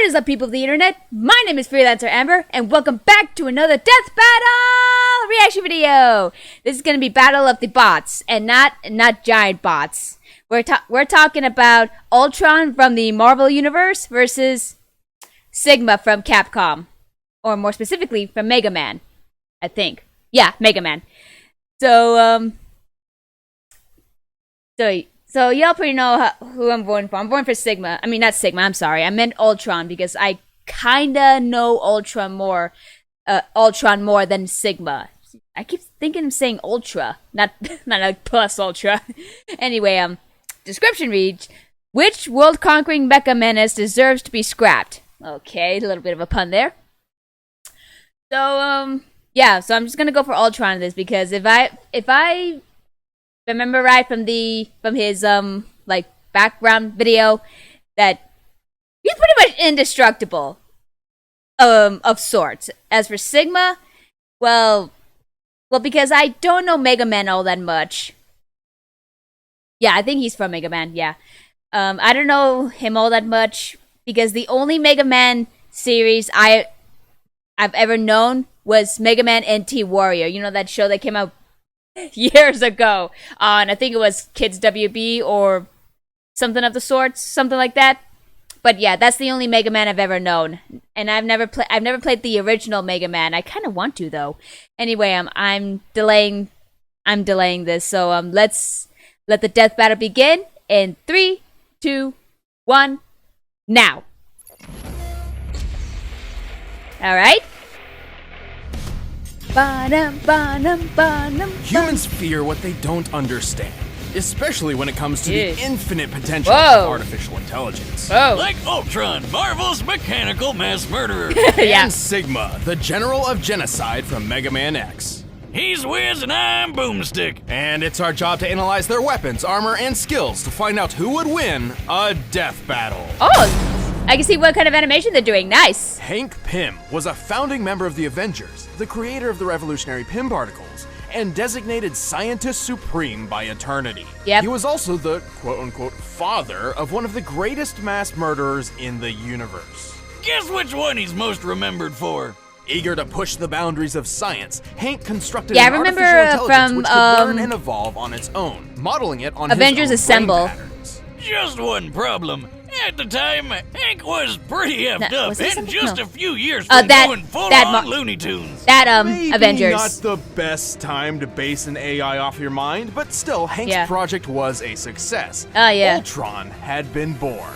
What is up, people of the internet? My name is Freelancer Amber, and welcome back to another Death Battle reaction video. This is going to be Battle of the Bots, and not giant bots. We're talking about Ultron from the Marvel Universe versus Sigma from Capcom, or more specifically from Mega Man, I think. Yeah, Mega Man. So y'all pretty know who I'm voting for. I'm voting for Sigma. I mean, not Sigma, I'm sorry. I meant Ultron because I kinda know Ultron more than Sigma. I keep thinking of saying Ultra, not like plus Ultra. Anyway, description reads, which world-conquering mecha menace deserves to be scrapped? Okay, a little bit of a pun there. So, yeah, so I'm just gonna go for Ultron in this because if I remember right from his like background video, that he's pretty much indestructible of sorts. As for Sigma, well because I don't know Mega Man all that much. Yeah, I think he's from Mega Man, yeah. I don't know him all that much because the only Mega Man series I've ever known was Mega Man NT Warrior. You know, that show that came out years ago on, I think it was Kids WB or something of the sorts, something like that. But yeah, that's the only Mega Man I've ever known, and I've never played the original Mega Man. I kind of want to though. Anyway, I'm delaying this. So let's let the death battle begin in 3, 2, 1, now. All right. Humans fear what they don't understand, especially when it comes to the infinite potential Whoa. of artificial intelligence. Oh. Like Ultron, Marvel's mechanical mass murderer. Yeah. And Sigma, the general of genocide from Mega Man X. He's Wiz and I'm Boomstick. And it's our job to analyze their weapons, armor, and skills to find out who would win a death battle. Oh, I can see what kind of animation they're doing. Nice. Hank Pym was a founding member of the Avengers, the creator of the revolutionary Pym particles, and designated Scientist Supreme by Eternity. Yep. He was also the quote-unquote father of one of the greatest mass murderers in the universe. Guess which one he's most remembered for? Eager to push the boundaries of science, Hank constructed Yeah, an I remember artificial intelligence from which could learn and evolve on its own, modeling it on Avengers his own Assemble. brain patterns. Just one problem. At the time, Hank was pretty effed up was it and Assemble? just No. a few years from going full-on Looney Tunes. Maybe Avengers. not the best time to base an AI off your mind, but still, Hank's project was a success. Oh, yeah. Ultron had been born.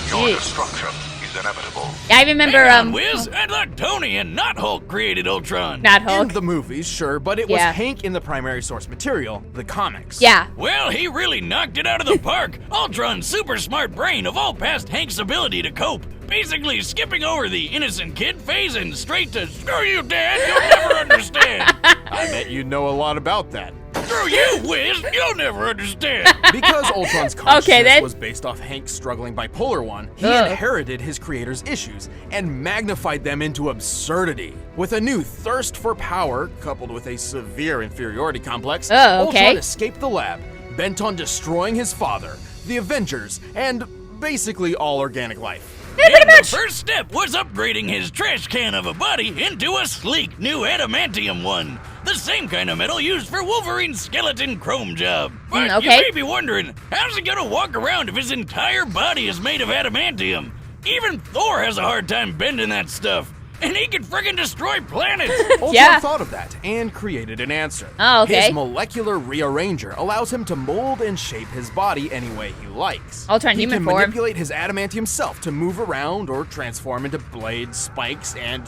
Your destruction is inevitable. I remember, Hang on, Wiz. I thought Tony and not Hulk created Ultron. not In Hulk. the movies, sure, but it was Yeah. Hank in the primary source material, the comics. Yeah. Well, he really knocked it out of the park. Ultron's super smart brain evolved past Hank's ability to cope, basically skipping over the innocent kid phase and straight to screw you, Dad, you'll never understand. I bet you know a lot about that. Screw you, Wiz, you'll never understand. Because Ultron's consciousness then. was based off Hank's struggling bipolar one, he Ugh. inherited his creator's issues and magnified them into absurdity. With a new thirst for power, coupled with a severe inferiority complex, Oh, okay. Ultron escaped the lab, bent on destroying his father, the Avengers, and basically all organic life. Yeah, pretty And much. the first step was upgrading his trash can of a body into a sleek new adamantium one. The same kind of metal used for Wolverine's skeleton chrome job. But okay. you may be wondering, how's he gonna walk around if his entire body is made of adamantium? Even Thor has a hard time bending that stuff. And he can friggin' destroy planets. Ultron Yeah. thought of that and created an answer. Oh, okay. His molecular rearranger allows him to mold and shape his body any way he likes. Ultron he human can form. manipulate his adamantium self to move around or transform into blades, spikes, and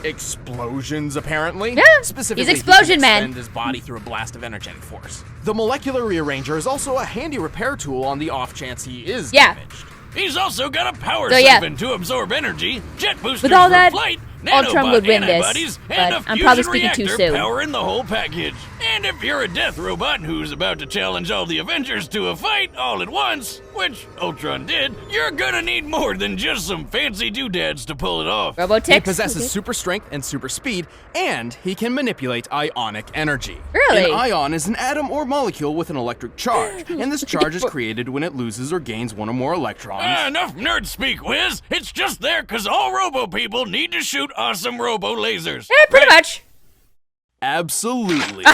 explosions, apparently. Yeah, Specifically, he's Explosion he can Man. extend his body through a blast of energetic force. The molecular rearranger is also a handy repair tool on the off chance he is damaged. He's also got a power So, yeah. siphon to absorb energy, jet boosters With all for that, flight, Ultron nanobot would win this, antibodies, and but a I'm probably fusion speaking too reactor soon. powering the whole package. And if you're a death robot who's about to challenge all the Avengers to a fight all at once, which Ultron did, you're gonna need more than just some fancy doodads to pull it off. Robotech. He possesses super strength and super speed, and he can manipulate ionic energy. Really? An ion is an atom or molecule with an electric charge, and this charge is created when it loses or gains one or more electrons. Enough nerd speak, Wiz. It's just there because all robo people need to shoot awesome robo lasers. Yeah, pretty much. Absolutely.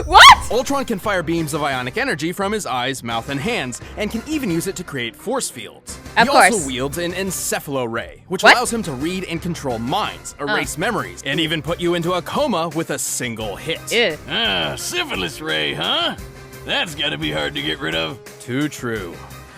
What? Ultron can fire beams of ionic energy from his eyes, mouth, and hands, and can even use it to create force fields. Of He course. also wields an encephalo-ray, which What? allows him to read and control minds, erase memories, and even put you into a coma with a single hit. Ew. Syphilis ray, huh? That's gotta be hard to get rid of. Too true.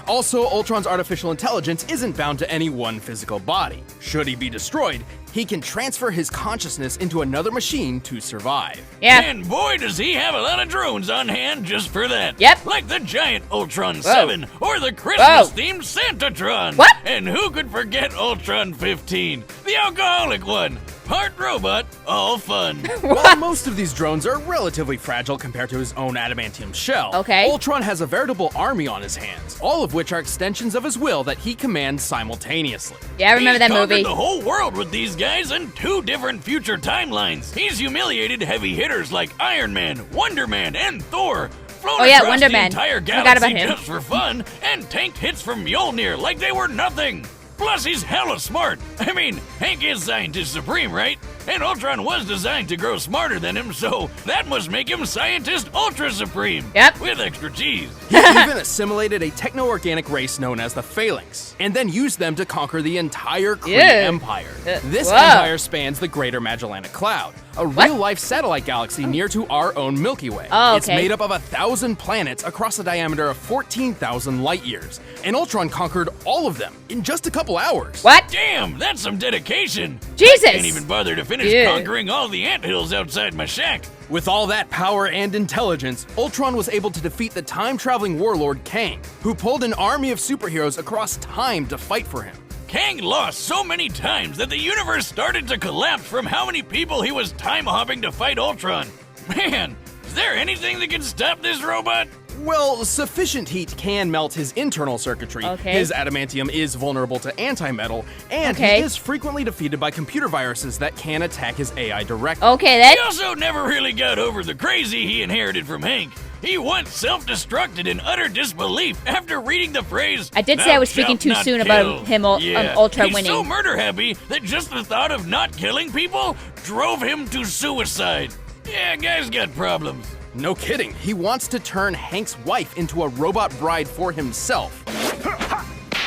Also, Ultron's artificial intelligence isn't bound to any one physical body. Should he be destroyed, he can transfer his consciousness into another machine to survive. Yeah. And boy, does he have a lot of drones on hand just for that. Yep. Like the giant Ultron 7 or the Whoa. Christmas-themed Santatron. What? And who could forget Ultron 15, the alcoholic one? Part robot, all fun. While most of these drones are relatively fragile compared to his own adamantium shell, Okay. Ultron has a veritable army on his hands, all of which are extensions of his will that he commands simultaneously. Yeah, I remember He's that conquered movie. the whole world with these guys in 2 different future timelines. He's humiliated heavy hitters like Iron Man, Wonder Man, and Thor. Flown Oh, yeah, across Wonder the Man. entire Forgot galaxy about him. just for fun, and tanked hits from Mjolnir like they were nothing. Plus, he's hella smart. I mean, Hank is Scientist Supreme, right? And Ultron was designed to grow smarter than him, so that must make him Scientist Ultra Supreme. Yep. With extra cheese. He even assimilated a techno-organic race known as the Phalanx, and then used them to conquer the entire Kree Ew. Empire. This Whoa. empire spans the Greater Magellanic Cloud, a real-life satellite galaxy near to our own Milky Way. Oh, It's okay. made up of 1,000 planets across a diameter of 14,000 light years, and Ultron conquered all of them in just a couple hours. What? Damn, that's some dedication. Jesus. Can't even bother to finish Yeah. conquering all the anthills outside my shack. With all that power and intelligence, Ultron was able to defeat the time-traveling warlord Kang, who pulled an army of superheroes across time to fight for him. Kang lost so many times that the universe started to collapse from how many people he was time hopping to fight Ultron. Man, is there anything that can stop this robot? Well, sufficient heat can melt his internal circuitry. Okay. His adamantium is vulnerable to antimetal, and Okay. he is frequently defeated by computer viruses that can attack his AI directly. Okay, then. He also never really got over the crazy he inherited from Hank. He once self-destructed in utter disbelief after reading the phrase, I did say "Thou I was speaking shalt too not soon kill." about him, Ultron He's winning. so murder happy that just the thought of not killing people drove him to suicide. Yeah, guy's got problems. No kidding, he wants to turn Hank's wife into a robot bride for himself.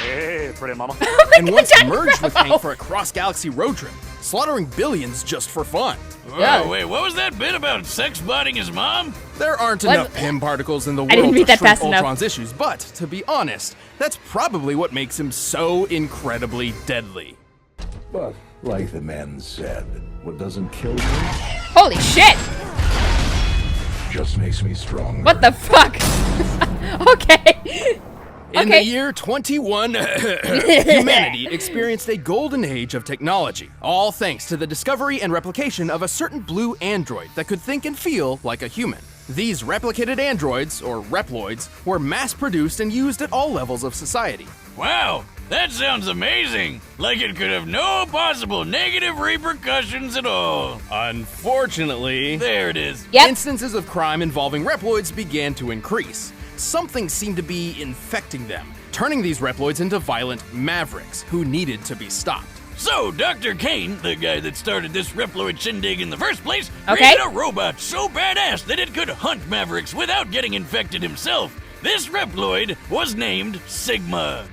Hey, pretty mama. And once merged with Hank for a cross-galaxy road trip, slaughtering billions just for fun. Yeah. Oh, wait, what was that bit about sex-botting his mom? There aren't What? enough PIM particles in the didn't world read to that shrink fast enough. Ultron's issues, but to be honest, that's probably what makes him so incredibly deadly. But, like the man said, what doesn't kill me Holy shit! just makes me stronger. What the fuck? Okay. In the Okay. year 21, humanity experienced a golden age of technology, all thanks to the discovery and replication of a certain blue android that could think and feel like a human. These replicated androids, or Reploids, were mass-produced and used at all levels of society. Wow, that sounds amazing. Like it could have no possible negative repercussions at all. Unfortunately, There it is. Yep. instances of crime involving Reploids began to increase. Something seemed to be infecting them, turning these Reploids into violent mavericks who needed to be stopped. So, Dr. Kane, the guy that started this Reploid shindig in the first place, Okay. created a robot so badass that it could hunt mavericks without getting infected himself. This Reploid was named Sigma.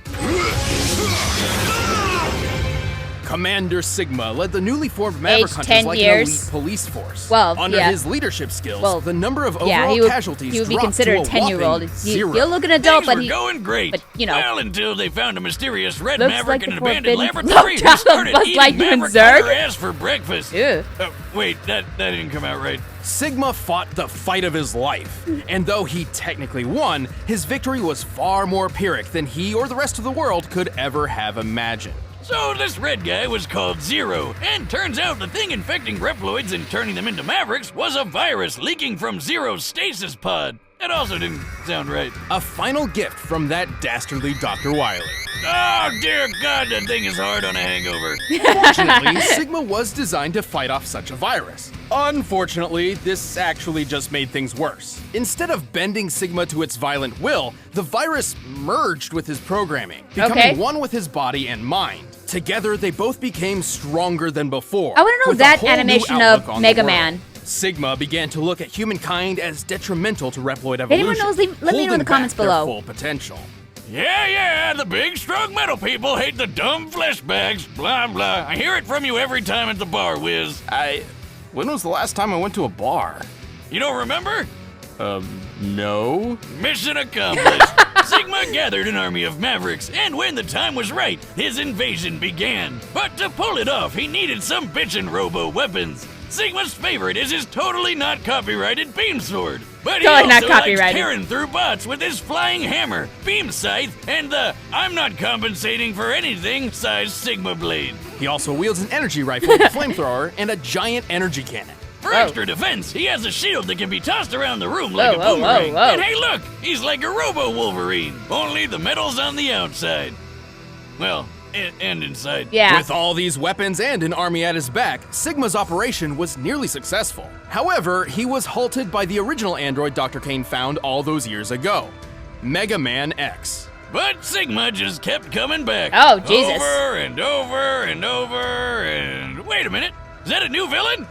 Commander Sigma led the newly formed Maverick Aged Hunters 10 like years. an elite police force. Well, Under yeah. his leadership skills, Well, the number of Yeah, overall he would, casualties he would be dropped considered to a 10-year-old. whopping zero. He'll look an adult, Things but were he. going great. but, you know. Well, until they found a mysterious red Looks maverick like in an the abandoned forbidden laboratory who child started Buzz eating Lightyear and maverick Zurg. hunter ass for breakfast. Ew. Wait, that didn't come out right. Sigma fought the fight of his life, and though he technically won, his victory was far more Pyrrhic than he or the rest of the world could ever have imagined. So this red guy was called Zero, and turns out the thing infecting Reploids and turning them into Mavericks was a virus leaking from Zero's stasis pod. That also didn't sound right. A final gift from that dastardly Dr. Wily. Oh, dear God, that thing is hard on a hangover. Fortunately, Sigma was designed to fight off such a virus. Unfortunately, this actually just made things worse. Instead of bending Sigma to its violent will, the virus merged with his programming, becoming one with his body and mind. Together, they both became stronger than before. I want to know with a that whole new animation outlook of on the Mega world. Man. Sigma began to look at humankind as detrimental to Reploid evolution. If anyone knows, let me know in the comments their below. full potential. Yeah, the big, strong metal people hate the dumb flesh bags, blah, blah. I hear it from you every time at the bar, Wiz. When was the last time I went to a bar? You don't remember? No. Mission accomplished. Sigma gathered an army of Mavericks, and when the time was right, his invasion began. But to pull it off, he needed some bitchin' robo-weapons. Sigma's favorite is his totally not copyrighted beam sword. But he Totally also not likes copyrighted. tearing through bots with his flying hammer, beam scythe, and the I'm not compensating for anything size Sigma blade. He also wields an energy rifle, flamethrower, and a giant energy cannon. For extra defense, he has a shield that can be tossed around the room like a boomerang. whoa. And hey, look, he's like a Robo-Wolverine, only the metal's on the outside. Well, and inside. Yeah. With all these weapons and an army at his back, Sigma's operation was nearly successful. However, he was halted by the original android Dr. Kane found all those years ago, Mega Man X. But Sigma just kept coming back. Oh, Jesus. Over and over and over and... Wait a minute, is that a new villain?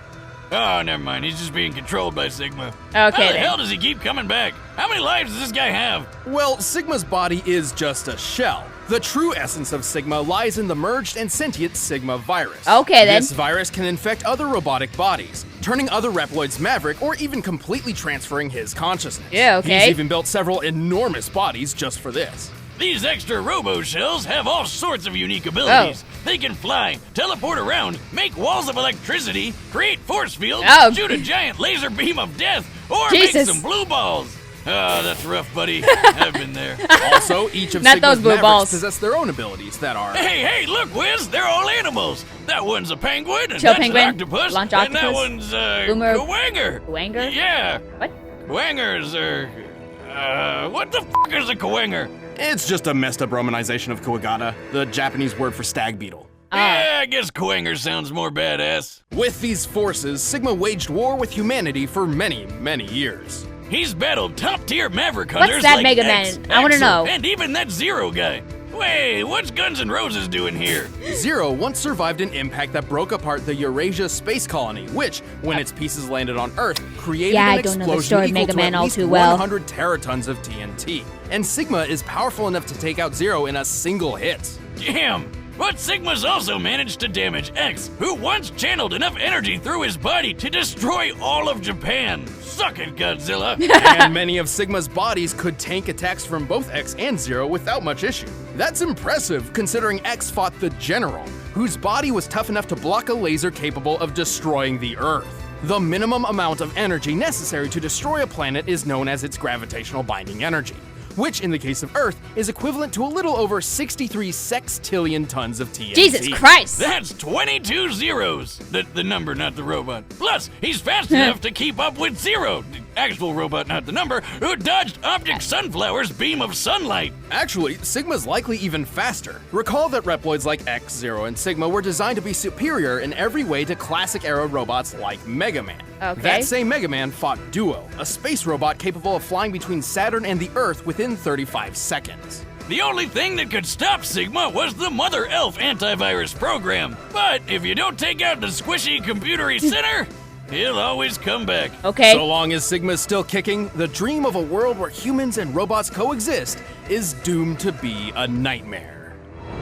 Oh, never mind, he's just being controlled by Sigma. How the then. hell does he keep coming back? How many lives does this guy have? Well, Sigma's body is just a shell. The true essence of Sigma lies in the merged and sentient Sigma virus. Okay, then. This virus can infect other robotic bodies, turning other Reploids maverick or even completely transferring his consciousness. Yeah, okay. He's even built several enormous bodies just for this. These extra robo-shells have all sorts of unique abilities. They can fly, teleport around, make walls of electricity, create force fields, shoot a giant laser beam of death, or make some blue balls. Oh, that's rough, buddy. I've been there. Also, each of Not Sigma's those blue Mavericks balls. possess their own abilities that are... Hey, look, Wiz, they're all animals. That one's a penguin, and Chill that's penguin, an octopus, launch and that octopus, one's boomer- Kawanger. Kawanger? Yeah. What? Kawangers are... what the f*** is a Kawanger? It's just a messed up romanization of Kuwagata, the Japanese word for stag beetle. Yeah, I guess Kawanger sounds more badass. With these forces, Sigma waged war with humanity for many, many years. He's battled top-tier Maverick hunters What's that like Mega X, Man? I wanna Axel, know. And even that Zero guy. Wait, what's Guns N' Roses doing here? Zero once survived an impact that broke apart the Eurasia space colony, which, when its pieces landed on Earth, created Yeah, an I don't know explosion the story of equal Mega to Man at all least too well. 100 teratons of TNT. And Sigma is powerful enough to take out Zero in a single hit. Damn! But Sigma's also managed to damage X, who once channeled enough energy through his body to destroy all of Japan. Suck it, Godzilla. And many of Sigma's bodies could tank attacks from both X and Zero without much issue. That's impressive, considering X fought the General, whose body was tough enough to block a laser capable of destroying the Earth. The minimum amount of energy necessary to destroy a planet is known as its gravitational binding energy, which in the case of Earth is equivalent to a little over 63 sextillion tons of TNT. Jesus Christ! That's 22 zeros. The number, not the robot. Plus, he's fast enough to keep up with Zero, the actual robot, not the number, who dodged Optic Sunflower's beam of sunlight. Actually, Sigma's likely even faster. Recall that Reploids like X, Zero, and Sigma were designed to be superior in every way to classic-era robots like Mega Man. Okay. That same Mega Man fought Duo, a space robot capable of flying between Saturn and the Earth within 35 seconds. The only thing that could stop Sigma was the Mother Elf antivirus program. But if you don't take out the squishy computery center, he'll always come back. Okay. So long as Sigma's still kicking, the dream of a world where humans and robots coexist is doomed to be a nightmare.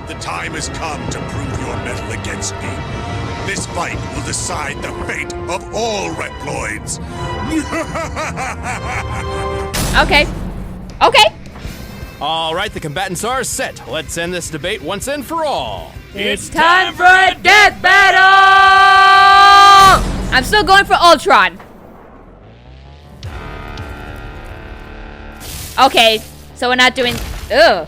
The time has come to prove your mettle against me. This fight will decide the fate of all Reploids. Okay. Okay. All right, the combatants are set. Let's end this debate once and for all. It's time for a death battle! I'm still going for Ultron. Okay, so we're not doing... Ugh.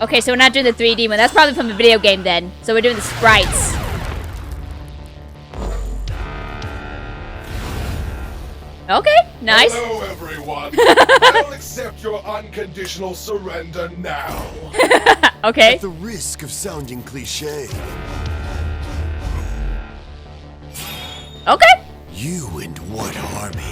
Okay, so we're not doing the 3D one. That's probably from the video game then. So we're doing the sprites. Okay, nice. Hello, everyone. I'll accept your unconditional surrender now. Okay. At the risk of sounding cliche, Okay. you and what army?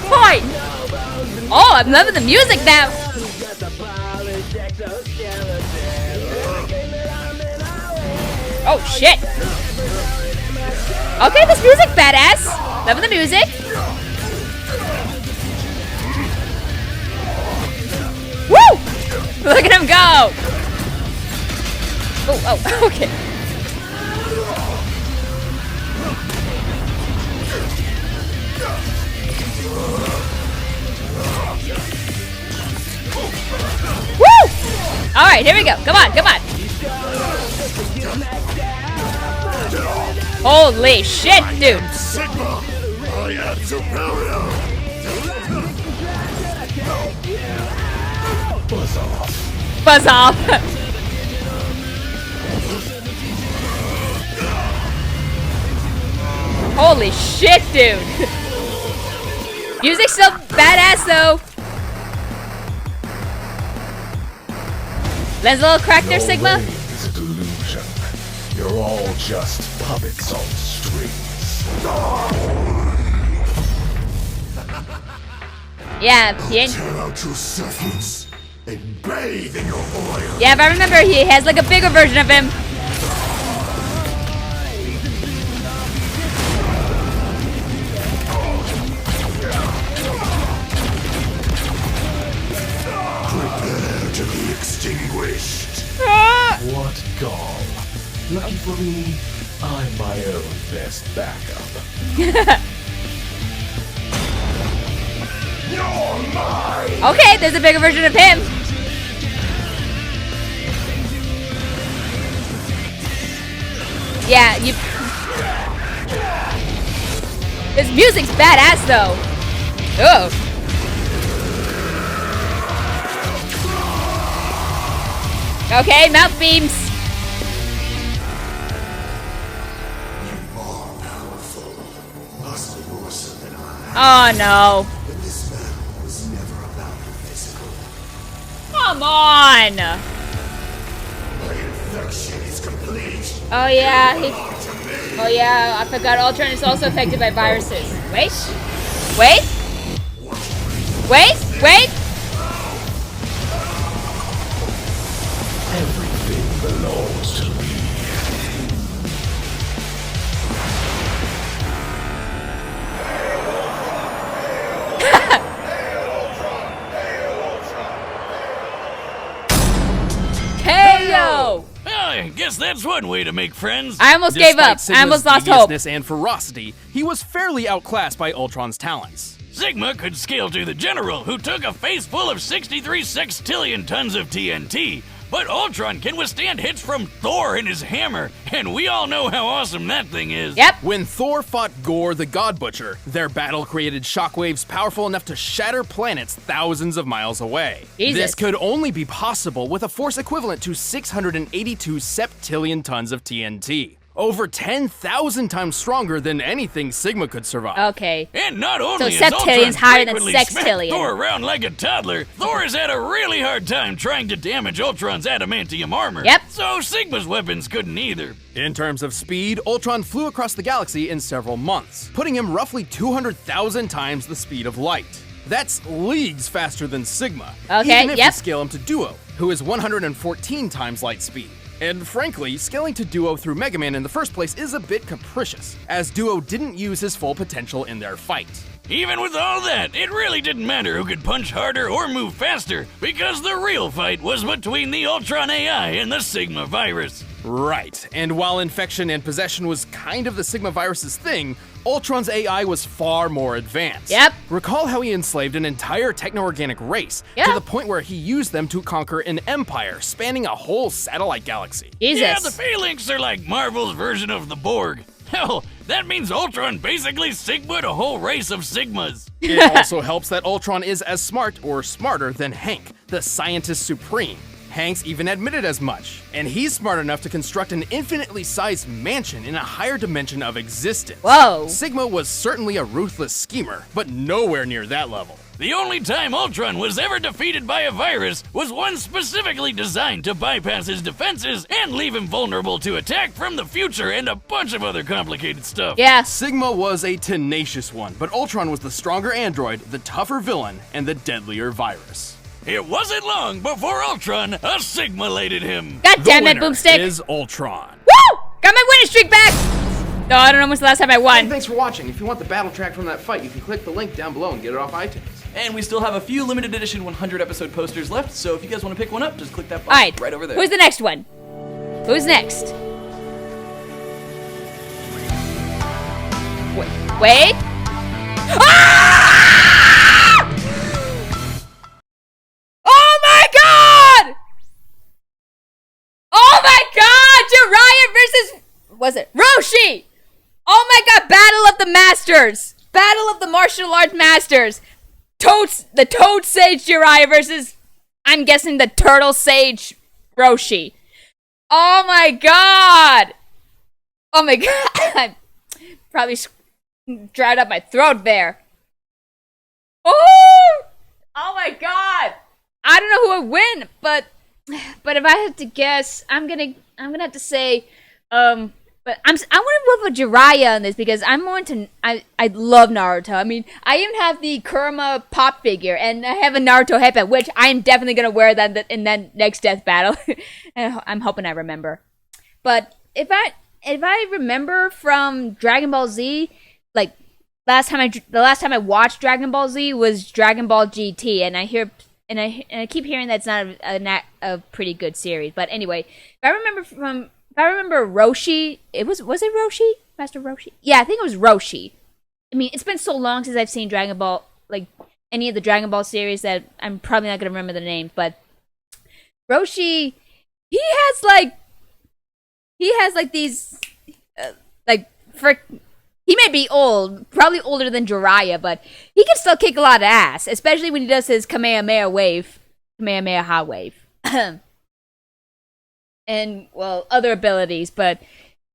Fight! Oh, I'm loving the music now. Oh shit. Okay, this music badass. Loving the music. Woo! Look at him go. Oh, okay. Woo! All right, here we go. Come on, come on. Holy shit, dude. Sigma, I am superior. Buzz off. Buzz off. Holy shit, dude. Music's still badass, though. Lens a little crack there, Sigma. It's a delusion. You're all just puppets on strings. Yeah, he ain't. Tear out your circuits and bathe in your oil. Yeah, if I remember, he has like a bigger version of him. Prepare to be extinguished. What gall? Lucky for me, I'm my own best backup. You're mine! Okay, there's a bigger version of him. Yeah, you. This music's badass, though. Oh. Okay, mouth beams. More powerful, muscles than I. Oh no. But this battle was never about the physical. Come on. My infection is complete. Oh yeah. Oh yeah. I forgot. Ultron is also affected by viruses. Wait. Wait. Wait. Wait. Everything belongs to me. Hey yo. Well, I guess that's one way to make friends. I almost gave up. Despite I almost Sigma's lost hope. deviousness and ferocity, he was fairly outclassed by Ultron's talents. Sigma could scale to the General, who took a face full of 63 sextillion tons of TNT. But Ultron can withstand hits from Thor and his hammer, and we all know how awesome that thing is. Yep. When Thor fought Gore the God Butcher, their battle created shockwaves powerful enough to shatter planets thousands of miles away. Jesus. This could only be possible with a force equivalent to 682 septillion tons of TNT. Over 10,000 times stronger than anything Sigma could survive. Okay. And not only is septillion's Ultron higher than frequently smacked sextillion. Thor around like a toddler, Thor has had a really hard time trying to damage Ultron's adamantium armor. Yep. So Sigma's weapons couldn't either. In terms of speed, Ultron flew across the galaxy in several months, putting him roughly 200,000 times the speed of light. That's leagues faster than Sigma, Okay, even if yep. you scale him to Duo, who is 114 times light speed. And frankly, scaling to Duo through Mega Man in the first place is a bit capricious, as Duo didn't use his full potential in their fight. Even with all that, it really didn't matter who could punch harder or move faster, because the real fight was between the Ultron AI and the Sigma virus. Right, and while infection and possession was kind of the Sigma virus's thing, Ultron's AI was far more advanced. Yep. Recall how he enslaved an entire techno-organic race Yep. to the point where he used them to conquer an empire spanning a whole satellite galaxy. Jesus. Yeah, the Phalanx are like Marvel's version of the Borg. Hell, that means Ultron basically Sigma'd a whole race of Sigmas. It also helps that Ultron is as smart or smarter than Hank, the scientist supreme. Hank's even admitted as much, and he's smart enough to construct an infinitely sized mansion in a higher dimension of existence. Whoa. Sigma was certainly a ruthless schemer, but nowhere near that level. The only time Ultron was ever defeated by a virus was one specifically designed to bypass his defenses and leave him vulnerable to attack from the future and a bunch of other complicated stuff. Yeah. Sigma was a tenacious one, but Ultron was the stronger android, the tougher villain, and the deadlier virus. It wasn't long before Ultron assimilated him. God damn The it, winner Boomstick. is Ultron. Woo! Got my winning streak back! No, I don't know when's the last time I Hey, won. thanks for watching. If you want the battle track from that fight, you can click the link down below and get it off iTunes. And we still have a few limited edition 100 episode posters left, so if you guys want to pick one up, just click that button Alright, right over there. who's the next one? Who's next? Wait. Ah! Oh my god! Oh my god! Jiraiya versus... Was it? Roshi! Oh my god, Battle of the Masters! Battle of the Martial Arts Masters! The Toad Sage Jiraiya versus... I'm guessing the Turtle Sage Roshi. Oh my god! Oh my god! I probably dried up my throat there. Oh! Oh my god! I don't know who would win, but if I had to guess, I'm gonna have to say, but I want to move with Jiraiya on this because I'm more into. I love Naruto. I mean, I even have the Kurama pop figure, and I have a Naruto headband, which I am definitely gonna wear that in that next death battle. And I'm hoping I remember. But if I remember from Dragon Ball Z, like the last time I watched Dragon Ball Z was Dragon Ball GT, and I keep hearing that's not a pretty good series. But anyway, if I remember Roshi, was it Roshi? Master Roshi? Yeah, I think it was Roshi. I mean, it's been so long since I've seen Dragon Ball, like any of the Dragon Ball series, that I'm probably not gonna remember the names. But Roshi, he has like these he may be old, probably older than Jiraiya, but he can still kick a lot of ass, especially when he does his Kamehameha wave. And, well, other abilities, but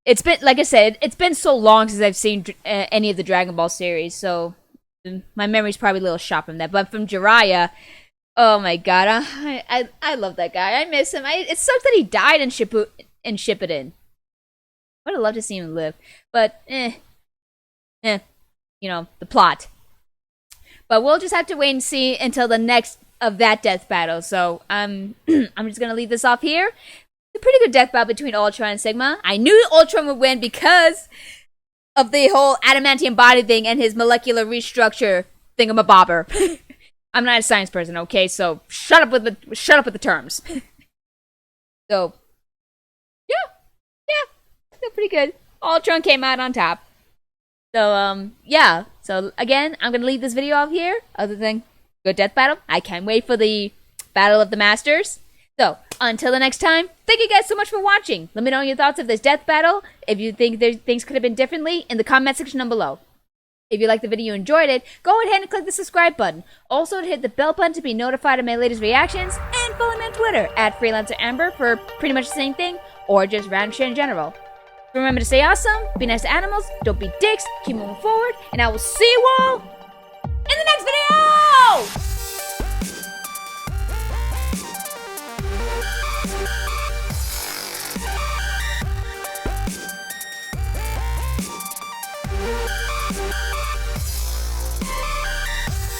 it's been, like I said, it's been so long since I've seen any of the Dragon Ball series, so my memory's probably a little shot from that. But from Jiraiya, oh my god, I love that guy. I miss him. It sucks that he died in Shippuden. I would have loved to see him live, but you know, the plot. But we'll just have to wait and see until the next of that death battle. So I'm just gonna leave this off here. It's a pretty good death battle between Ultron and Sigma. I knew Ultron would win because of the whole adamantium body thing and his molecular restructure thingamabobber. I'm not a science person, okay? So shut up with the terms. So yeah, still pretty good. Ultron came out on top. So, yeah. So, again, I'm gonna leave this video off here. Other than good death battle. I can't wait for the Battle of the Masters. So, until the next time, thank you guys so much for watching. Let me know your thoughts of this death battle. If you think things could have been differently, in the comment section down below. If you liked the video and enjoyed it, go ahead and click the subscribe button. Also, hit the bell button to be notified of my latest reactions. And follow me on Twitter at FreelancerAmber for pretty much the same thing, or just random shit in general. Remember to stay awesome, be nice to animals, don't be dicks, keep moving forward, and I will see you all